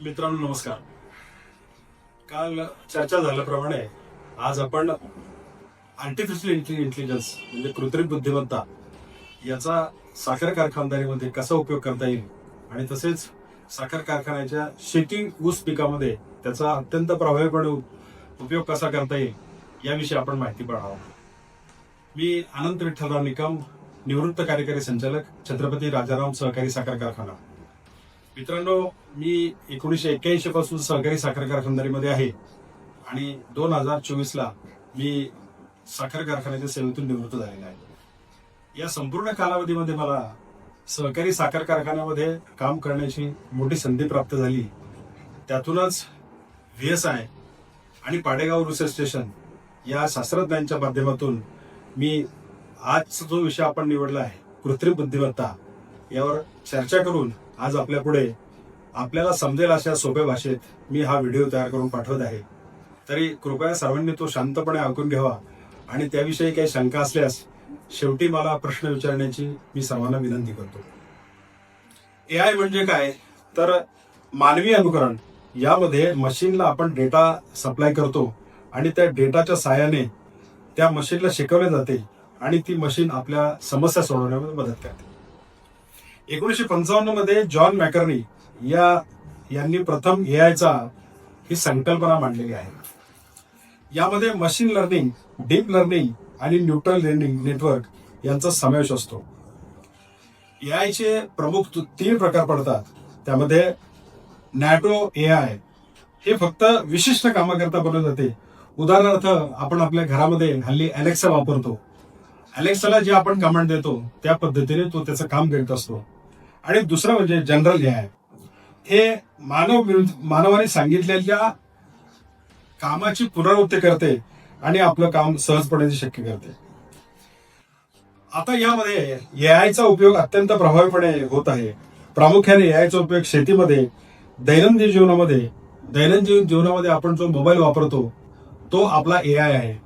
मित्रांनो नमस्कार. काल चर्चा झाल्याप्रमाणे आज आपण आर्टिफिशियल इंटेलिजन्स म्हणजे कृत्रिम बुद्धिमत्ता याचा साखर कारखानदारीमध्ये कसा उपयोग करता येईल आणि तसेच साखर कारखान्याच्या शेती ऊस पिकामध्ये त्याचा अत्यंत प्रभावीपणे उपयोग कसा करता येईल याविषयी आपण माहिती पाहणार आहोत. मी अनंत विठ्ठलराव निकम, निवृत्त कार्यकारी संचालक, छत्रपती राजाराम सहकारी साखर कारखाना. मित्रांनो, मी 1981 पासून सहकारी साखर कारखानदारीमध्ये आहे आणि 2024ला मी साखर कारखान्याच्या सेवेतून निवृत्त झालेला आहे. या संपूर्ण कालावधीमध्ये मला सहकारी साखर कारखान्यामध्ये काम करण्याची मोठी संधी प्राप्त झाली. त्यातूनच VSI आणि पाडेगाव रिसर्च स्टेशन या शास्त्रज्ञांच्या माध्यमातून मी आजचा जो विषय आपण निवडला आहे कृत्रिम बुद्धिमत्ता यावर चर्चा करून आज आपल्या पुढे आपल्याला समजेल अशा सोप्या भाषेत मी हा व्हिडिओ तयार करून पाठवत आहे. तरी कृपया सर्वांनी तो शांतपणे ऐकून घ्यावा आणि त्याविषयी काही शंका असल्यास शेवटी मला प्रश्न विचारण्याची मी सर्वांना विनंती करतो. AI म्हणजे काय तर मानवी अनुकरण. यामध्ये मशीनला आपण डेटा सप्लाय करतो आणि त्या डेटाच्या साहाय्याने त्या मशीनला शिकवले जाते आणि ती मशीन आपल्या समस्या सोडवण्यामध्ये मदत करते. 1955 मध्ये जॉन मॅकर्नी यांनी प्रथम AIचा ही संकल्पना मांडलेली आहे. यामध्ये मशीन लर्निंग, डीप लर्निंग आणि न्यूरल नेटवर्क यांचा समावेश असतो. AIचे प्रमुख 3 प्रकार पडतात. त्यामध्ये नॅटो AI हे फक्त विशिष्ट कामाकरता बनवले जाते. उदाहरणार्थ आपण आपल्या घरामध्ये हल्ली अलेक्सा वापरतो. अलेक्साला जे आपण कमांड देतो त्या पद्धतीने तो त्याचं काम करीत असतो. आणि दुसरं म्हणजे जनरल AI. हे मानवाने सांगितलेल्या कामाची पुनरावृत्ती करते आणि आपलं काम सहजपणे शक्य करते. आता यामध्ये AIचा उपयोग अत्यंत प्रभावीपणे होत आहे. प्रामुख्याने AIचा उपयोग शेतीमध्ये, दैनंदिन जीवनामध्ये आपण जो मोबाईल वापरतो तो आपला AI आहे.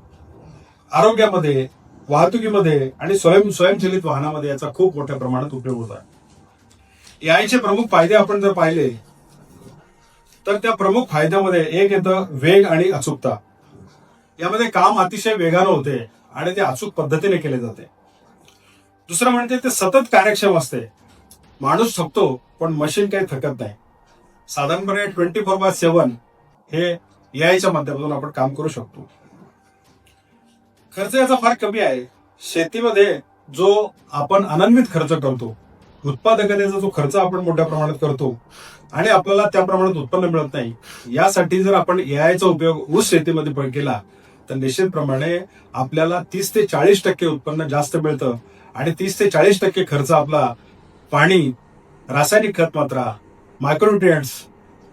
आरोग्यामध्ये, वाहतुकीमध्ये आणि स्वयंचलित वाहनामध्ये याचा खूप मोठ्या प्रमाणात उपयोग होत आहे. AIचे प्रमुख फायदे आपण जर पाहिले तर त्या प्रमुख फायद्यामध्ये एक येतं वेग आणि अचूकता. यामध्ये काम अतिशय वेगानं होते आणि ते अचूक पद्धतीने केले जाते. दुसरं म्हणजे ते सतत कार्यक्षम असते. माणूस थकतो पण मशीन काही थकत नाही. साधारणपणे 24/7 हे AIच्या माध्यमातून आपण काम करू शकतो. खर्च याचा फार कमी आहे. शेतीमध्ये जो आपण अनन्वित खर्च करतो, उत्पादकतेचा जो खर्च आपण मोठ्या प्रमाणात करतो आणि आपल्याला त्या प्रमाणात उत्पन्न मिळत नाही, यासाठी जर आपण AIचा उपयोग ऊस शेतीमध्ये केला तर निश्चितप्रमाणे आपल्याला 30 ते 40% उत्पन्न जास्त मिळतं आणि 30 ते 40% खर्च आपला पाणी, रासायनिक खत मात्रा, मायक्रोन्युट्रिएंट्स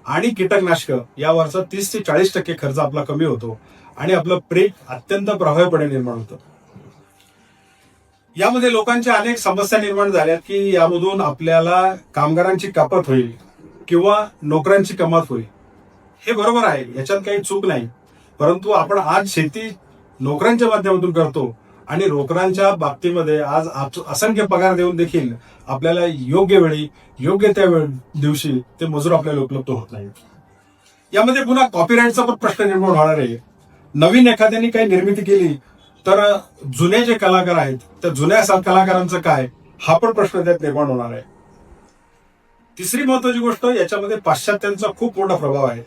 आणि कीटकनाशक यावरचा 30 ते 40% खर्च आपला कमी होतो आणि आपलं पीक अत्यंत प्रभावीपणे निर्माण होतं. यामध्ये लोकांच्या अनेक समस्या निर्माण झाल्यात की यामधून आपल्याला कामगारांची कपात होईल किंवा नोकऱ्यांची कमात होईल. हे बरोबर आहे, याच्यात काही चूक नाही. परंतु आपण आज शेती नोकऱ्यांच्या माध्यमातून करतो आणि नोकरांच्या बाबतीमध्ये आज असंख्य पगार देऊन देखील आपल्याला योग्य वेळी योग्य त्या दिवशी ते मजूर आपल्याला उपलब्ध होत नाहीत. यामध्ये पुन्हा कॉपीराईटचा पण प्रश्न निर्माण होणार आहे. नवीन एखाद्याने काही निर्मिती केली तर जुने जे कलाकार आहेत त्या जुन्या कलाकारांचं काय, हा पण प्रश्न त्यात निर्माण होणार आहे. तिसरी महत्वाची गोष्ट, याच्यामध्ये पाश्चात्यांचा खूप मोठा प्रभाव आहे.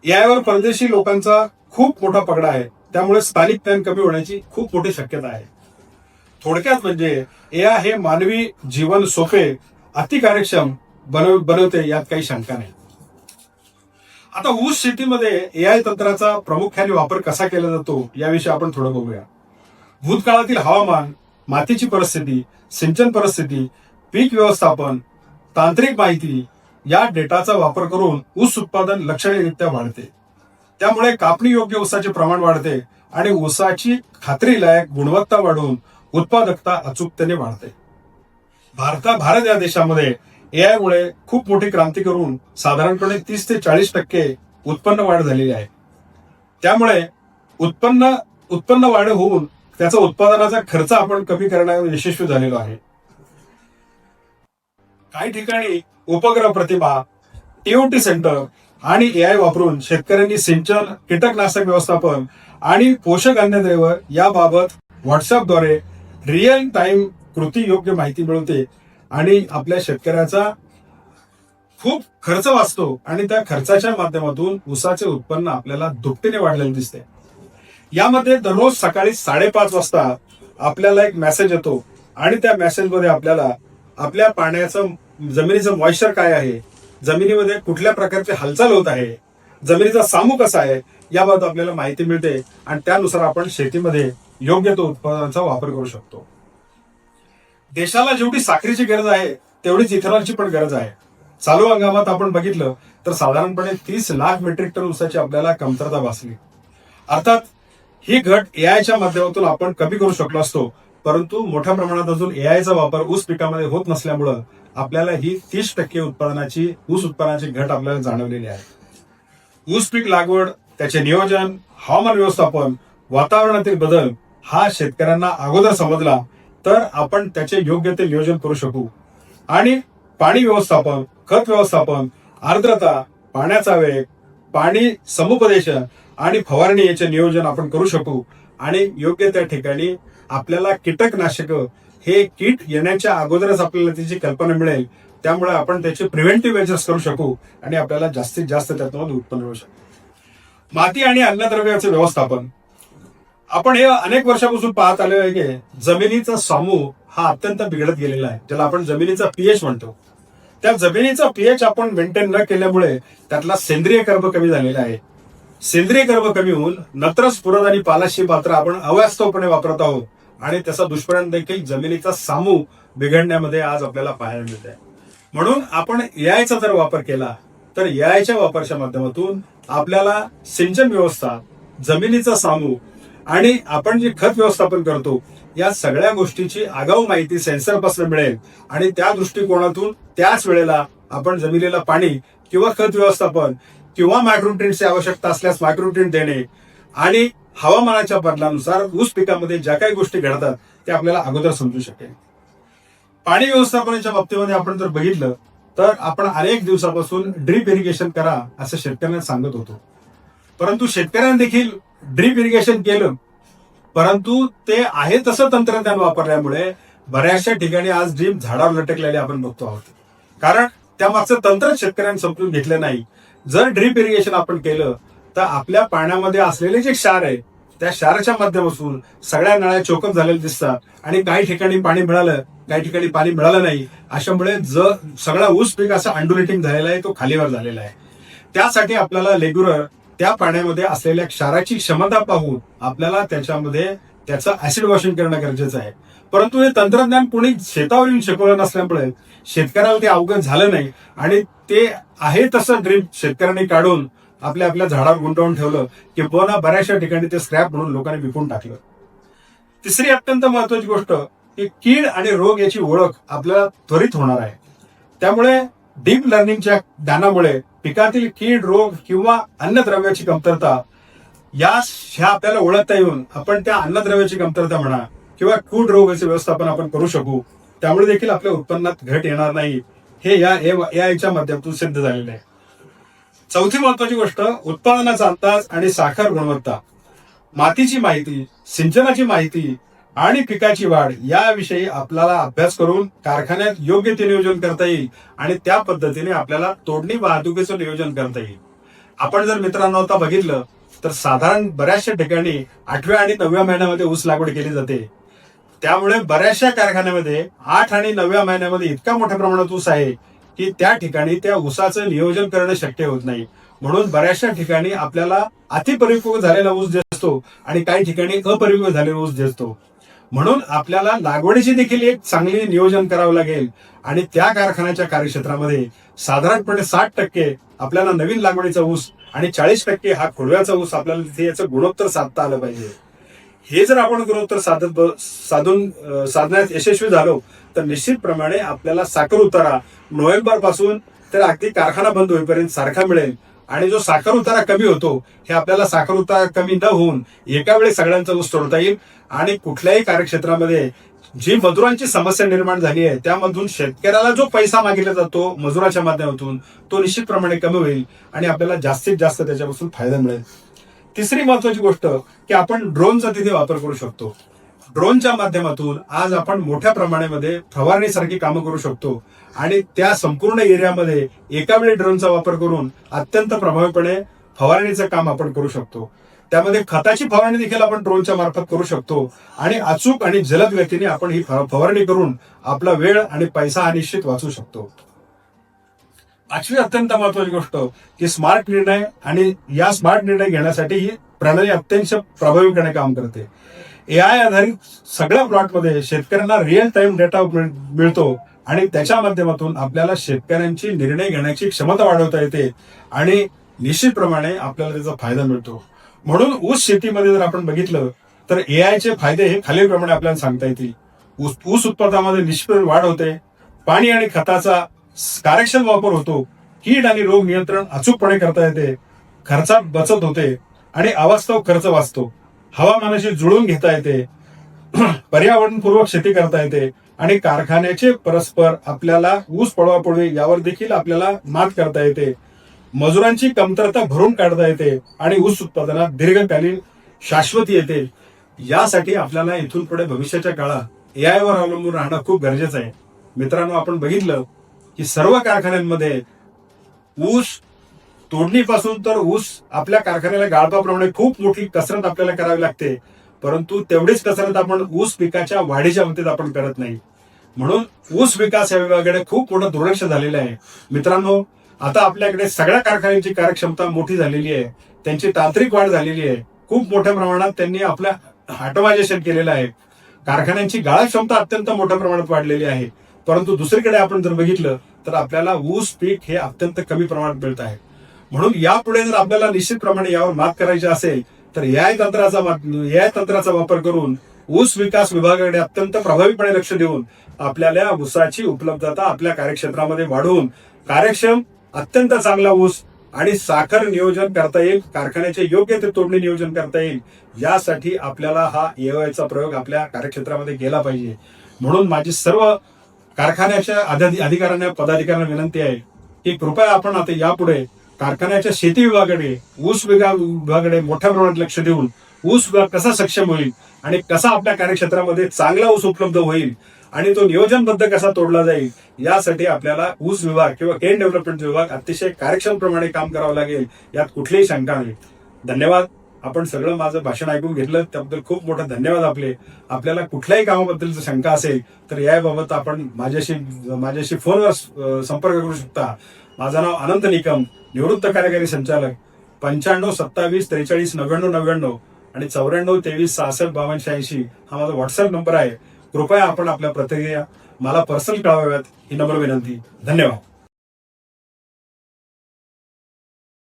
यावर परदेशी लोकांचा खूप मोठा पगडा आहे. त्यामुळे स्थानिक ज्ञान कमी होण्याची खूप मोठी शक्यता आहे. थोडक्यात म्हणजे AI हे मानवी जीवन सोपे, अति कार्यक्षम बनवते, यात काही शंका नाही. आता ऊस शेतीमध्ये AI तंत्राचा प्रामुख्याने वापर कसा केला जातो याविषयी आपण थोडं बघूया. भूतकाळातील हवामान, मातीची परिस्थिती, सिंचन परिस्थिती, पीक व्यवस्थापन, तांत्रिक माहिती या डेटाचा वापर करून ऊस उत्पादन लक्षणीयरित्या वाढते. त्यामुळे कापणी योग्य ऊसाचे प्रमाण वाढते आणि ऊसाची खात्रीलायक गुणवत्ता वाढून उत्पादकता अचूकतेने वाढते. भारत या देशामध्ये AI मुळे खूप मोठी क्रांती करून साधारणपणे 30 ते 40% उत्पन्न वाढ झालेली आहे. त्यामुळे उत्पन्न वाढ होऊन त्याचा उत्पादनाचा खर्च आपण कमी करण्यात यशस्वी झालेलो आहे. काही ठिकाणी उपग्रह प्रतिमा, टीओटी सेंटर आणि एआय वापरून शेतकऱ्यांनी सिंचन, कीटकनाशक व्यवस्थापन आणि पोषक अन्नद्रव्य याबाबत व्हॉट्सअपद्वारे रिअल टाइम कृती योग्य माहिती मिळवते आणि आपल्या शेतकऱ्याचा खूप खर्च वाचतो आणि त्या खर्चाच्या माध्यमातून ऊसाचे उत्पन्न आपल्याला दुपटीने वाढलेले दिसते. यामध्ये दररोज सकाळी 5:30 वाजता आपल्याला एक मेसेज येतो आणि त्या मेसेजमध्ये आपल्याला आपल्या पाण्याचं जमिनीचं मॉइश्चर काय आहे, जमिनीमध्ये कुठल्या प्रकारची हालचाल होत आहे, जमिनीचा सामू कसा आहे याबाबत आपल्याला माहिती मिळते आणि त्यानुसार आपण शेतीमध्ये योग्य तो उत्पादनाचा वापर करू शकतो. देशाला जेवढी साखरेची गरज आहे तेवढीच इथेनॉलची पण गरज आहे. चालू हंगामात आपण बघितलं तर साधारणपणे 30 लाख मेट्रिक टन ऊसाची आपल्याला कमतरता भासली. अर्थात ही घट एआयच्या माध्यमातून आपण कमी करू शकलो असतो, परंतु मोठ्या प्रमाणात अजून एआयचा वापर ऊस पिकामध्ये होत नसल्यामुळं आपल्याला ही 30% ऊस उत्पादनाची घट आपल्याला जाणवलेली आहे. ऊस पीक लागवड, त्याचे नियोजन, हवामान व्यवस्थापन, वातावरणातील बदल हा शेतकऱ्यांना अगोदर समजला तर आपण त्याचे योग्य ते नियोजन करू शकू आणि पाणी व्यवस्थापन, खत व्यवस्थापन, आर्द्रता, पाण्याचा वेग, पाणी समुपदेशन आणि फवारणी याचे नियोजन आपण करू शकू आणि योग्य त्या ठिकाणी आपल्याला कीटकनाशक हे कीट येण्याच्या अगोदरच आपल्याला त्याची कल्पना मिळेल, त्यामुळे आपण त्याचे प्रिव्हेंटिव्ह मेजर्स करू शकू आणि आपल्याला जास्तीत जास्त त्यातून उत्पन्न मिळू शकतो. माती आणि अन्नद्रव्याचे व्यवस्थापन, आपण हे अनेक वर्षापासून पाहत आलो आहे की जमिनीचा समूह हा अत्यंत बिघडत गेलेला आहे, ज्याला आपण जमिनीचा पीएच म्हणतो. त्या जमिनीचा पीएच आपण मेंटेन न केल्यामुळे त्यातला सेंद्रिय कर्ब कमी झालेला आहे. सेंद्रिय कर्ब कमी होऊन नत्रस, स्फुरद आणि पालाशी पात्र आपण अवास्तवपणे वापरत आहोत आणि त्याचा दुष्परिणाम देखील जमिनीचा सामू बिघडण्यामध्ये आज आपल्याला पाहायला मिळत आहे. म्हणून आपण एआयचा जर वापर केला तर एआयच्या वापराच्या माध्यमातून आपल्याला सिंचन व्यवस्था, जमिनीचा सामू आणि आपण जे खत व्यवस्थापन करतो या सगळ्या गोष्टीची आगाऊ माहिती सेन्सरपासून मिळेल आणि त्या दृष्टिकोनातून त्याच वेळेला आपण जमिनीला पाणी किंवा खत व्यवस्थापन किंवा मायक्रोन्यूट्रिएंट्सची आवश्यकता असल्यास मायक्रोन्यूट्रिएंट देणे आणि हवामानाच्या बदलानुसार ऊस पिकामध्ये ज्या काही गोष्टी घडतात ते आपल्याला अगोदर समजू शकेल. पाणी व्यवस्थापनाच्या बाबतीमध्ये आपण जर बघितलं तर आपण अनेक दिवसापासून ड्रीप इरिगेशन करा असं शेतकऱ्यांना सांगत होतो, परंतु शेतकऱ्यांनी देखील ड्रीप इरिगेशन केलं, परंतु ते आहे तसं तंत्रज्ञान वापरल्यामुळे बऱ्याचशा ठिकाणी आज ड्रीप झाडावर लटकलेले आपण बघतो आहोत. कारण त्यामागचं तंत्र शेतकऱ्यांनी समजून घेतलं नाही. जर ड्रीप इरिगेशन आपण केलं तर आपल्या पाण्यामध्ये असलेले जे क्षार आहे त्या क्षाराच्या माध्यमातून सगळ्या नळ्या चोकअप झालेल्या दिसतात आणि काही ठिकाणी पाणी मिळालं, काही ठिकाणी पाणी मिळालं नाही. अशामुळे सगळा ऊस पीक असा अंडुलेटिंग झालेला आहे, तो खालीवर झालेला आहे. त्यासाठी आपल्याला रेग्युलर त्या पाण्यामध्ये असलेल्या क्षाराची क्षमता पाहून आपल्याला त्याच्यामध्ये त्याचं ऍसिड वॉशिंग करणं गरजेचं आहे. परंतु हे तंत्रज्ञान कोणी शेतावर येऊन शिकवलं नसल्यामुळे शेतकऱ्याला ते अवगत झालं नाही आणि ते आहे तसं ड्रीप शेतकऱ्यांनी काढून आपल्या झाडावर गुंतवून ठेवलं की पुन्हा बऱ्याचशा ठिकाणी ते स्क्रॅप म्हणून लोकांनी विकून टाकलं. तिसरी अत्यंत महत्वाची गोष्ट की कीड आणि रोग याची ओळख आपल्याला त्वरित होणार आहे. त्यामुळे डीप लर्निंगच्या ज्ञानामुळे पिकातील कीड, रोग किंवा अन्नद्रव्याची कमतरता ह्या आपल्याला ओळखता येऊन आपण त्या अन्नद्रव्याची कमतरता म्हणा किंवा कीड रोगाचे व्यवस्थापन आपण करू शकू. त्यामुळे देखील आपल्या उत्पन्नात घट येणार नाही, हे या एआयच्या माध्यमातून सिद्ध झालेलं आहे. चौथी महत्वाची गोष्ट उत्पादनाचा अंदाज आणि साखर गुणवत्ता. मातीची माहिती, सिंचनाची माहिती आणि पिकाची वाढ याविषयी आपल्याला अभ्यास करून कारखान्यात योग्य ते नियोजन करता येईल आणि त्या पद्धतीने आपल्याला तोडणी वाहतुकीचं नियोजन करता येईल. आपण जर मित्रांनो आता बघितलं तर साधारण बऱ्याचशा ठिकाणी 8व्या आणि 9व्या महिन्यामध्ये ऊस लागवड केली जाते. त्यामुळे बऱ्याचशा कारखान्यामध्ये 8 आणि 9व्या महिन्यामध्ये इतका मोठ्या प्रमाणात ऊस आहे की त्या ठिकाणी त्या ऊसाचं नियोजन करणं शक्य होत नाही. म्हणून बऱ्याचशा ठिकाणी आपल्याला अतिपरिपक्व झालेला ऊस दिसतो आणि काही ठिकाणी अपरिपक्व झालेला ऊस दिसतो. म्हणून आपल्याला लागवडीची देखील एक चांगली नियोजन करावं लागेल आणि त्या कारखान्याच्या कार्यक्षेत्रामध्ये साधारणपणे 60% आपल्याला नवीन लागवडीचा ऊस आणि 40% हा खोडव्याचा ऊस आपल्याला तिथे याचं गुणोत्तर साधता आलं पाहिजे. हे जर आपण गुणोत्तर साधण्यात यशस्वी झालो तर निश्चितप्रमाणे आपल्याला साखर उतारा नोव्हेंबर पासून तर अगदी कारखाना बंद होईपर्यंत सारखा मिळेल आणि जो साखर उतारा कमी होतो हे आपल्याला साखर उतारा कमी न होऊन एका वेळी सगळ्यांचा ऊस तोडता येईल आणि कुठल्याही कार्यक्षेत्रामध्ये जी मजुरांची समस्या निर्माण झाली आहे त्यामधून शेतकऱ्याला जो पैसा मागितला जातो मजुराच्या माध्यमातून तो निश्चितप्रमाणे कमी होईल आणि आपल्याला जास्तीत जास्त त्याच्यापासून फायदा मिळेल. तिसरी महत्वाची गोष्ट की आपण ड्रोनचा तिथे वापर करू शकतो. ड्रोनच्या माध्यमातून आज आपण मोठ्या प्रमाणामध्ये फवारणीसारखी कामं करू शकतो आणि त्या संपूर्ण एरियामध्ये एका वेळी ड्रोनचा वापर करून अत्यंत प्रभावीपणे फवारणीचं काम आपण करू शकतो. त्यामध्ये खताची फवारणी देखील आपण ड्रोनच्या मार्फत करू शकतो आणि अचूक आणि जलद गतीने आपण ही फवारणी करून आपला वेळ आणि पैसा हा निश्चित वाचू शकतो. पाचवी अत्यंत महत्वाची गोष्ट की स्मार्ट निर्णय आणि या स्मार्ट निर्णय घेण्यासाठी ही प्रणाली अत्यंत प्रभावीपणे काम करते. एआय आधारित सगळ्या प्लॉटमध्ये शेतकऱ्यांना रिअल टाइम डेटा मिळतो आणि त्याच्या माध्यमातून आपल्याला शेतकऱ्यांची निर्णय घेण्याची क्षमता वाढवता येते आणि निश्चितप्रमाणे आपल्याला त्याचा फायदा मिळतो. म्हणून ऊस शेतीमध्ये जर आपण बघितलं तर एआयचे फायदे हे खालीलप्रमाणे आपल्याला सांगता येतील. ऊस उत्पादनामध्ये निश्चित वाढ होते, पाणी आणि खताचा कार्यक्षम वापर होतो, कीड आणि रोग नियंत्रण अचूकपणे करता येते, खर्चात बचत होते आणि अवास्तव खर्च वाचतो, हवामानाशी जुळून घेता येते, पर्यावरणपूर्वक शेती करता येते आणि कारखान्याचे परस्पर आपल्याला ऊस पळवापळवी यावर देखील आपल्याला मात करता येते, मजुरांची कमतरता भरून काढता येते आणि ऊस उत्पादनात दीर्घकालीन शाश्वती येते. यासाठी आपल्याला इथून पुढे भविष्याच्या काळात एआय वर अवलंबून राहणं खूप गरजेचं आहे. मित्रांनो, आपण बघितलं की सर्व कारखान्यांमध्ये ऊस तोडणीपासून तर ऊस आपल्या कारखान्याला गाळपाप्रमाणे खूप मोठी कसरत आपल्याला करावी लागते, परंतु तेवढीच कसरत आपण ऊस पिकाच्या वाढीच्या बाबतीत आपण करत नाही. म्हणून ऊस विकास या विभागाकडे खूप मोठं दुर्लक्ष झालेलं आहे. मित्रांनो, आता आपल्याकडे सगळ्या कारखान्यांची कार्यक्षमता मोठी झालेली आहे, त्यांची तांत्रिक वाढ झालेली आहे, खूप मोठ्या प्रमाणात त्यांनी आपल्या ऑटोमायझेशन केलेलं आहे, कारखान्यांची गाळप क्षमता अत्यंत मोठ्या प्रमाणात वाढलेली आहे. परंतु दुसरीकडे आपण जर बघितलं तर आपल्याला ऊस पीक हे अत्यंत कमी प्रमाणात मिळत आहे. म्हणून यापुढे जर आपल्याला निश्चितप्रमाणे यावर मात करायची असेल तर एआय तंत्राचा वापर करून ऊस विकास विभागाकडे अत्यंत प्रभावीपणे लक्ष देऊन आपल्याला ऊसाची उपलब्धता आपल्या कार्यक्षेत्रामध्ये वाढवून कार्यक्षम अत्यंत चांगला ऊस आणि साखर नियोजन करता येईल, कारखान्याचे योग्य ते तोडणी नियोजन करता येईल. यासाठी आपल्याला हा एआयचा प्रयोग आपल्या कार्यक्षेत्रामध्ये केला पाहिजे. म्हणून माझी सर्व कारखान्याच्या अधिकाऱ्यांना पदाधिकाऱ्यांना विनंती आहे की कृपया आपण आता यापुढे कारखान्याच्या शेती विभागाकडे ऊस विभागाकडे मोठ्या प्रमाणात लक्ष देऊन ऊस विभाग कसा सक्षम होईल आणि कसा आपल्या कार्यक्षेत्रामध्ये चांगला ऊस उपलब्ध होईल आणि तो नियोजनबद्ध कसा तोडला जाईल यासाठी आपल्याला ऊस विभाग किंवा केन डेव्हलपमेंट विभाग अतिशय कार्यक्षमप्रमाणे काम करावं लागेल, यात कुठलीही शंका नाही. धन्यवाद. आपण सगळं माझं भाषण ऐकून घेतलं त्याबद्दल खूप मोठा धन्यवाद. आपल्याला कुठल्याही कामाबद्दल जर शंका असेल तर याबाबत आपण माझ्याशी फोनवर संपर्क करू शकता. माझं नाव अनंत निकम, निवृत्त कार्यकारी संचालक, 95 27 43 99 99 आणि 94 23 66 52 86 हा माझा व्हॉट्सअप नंबर आहे. कृपया आपण आपल्या प्रतिक्रिया मला पर्सनल कळवाव्यात ही नम्र विनंती. धन्यवाद.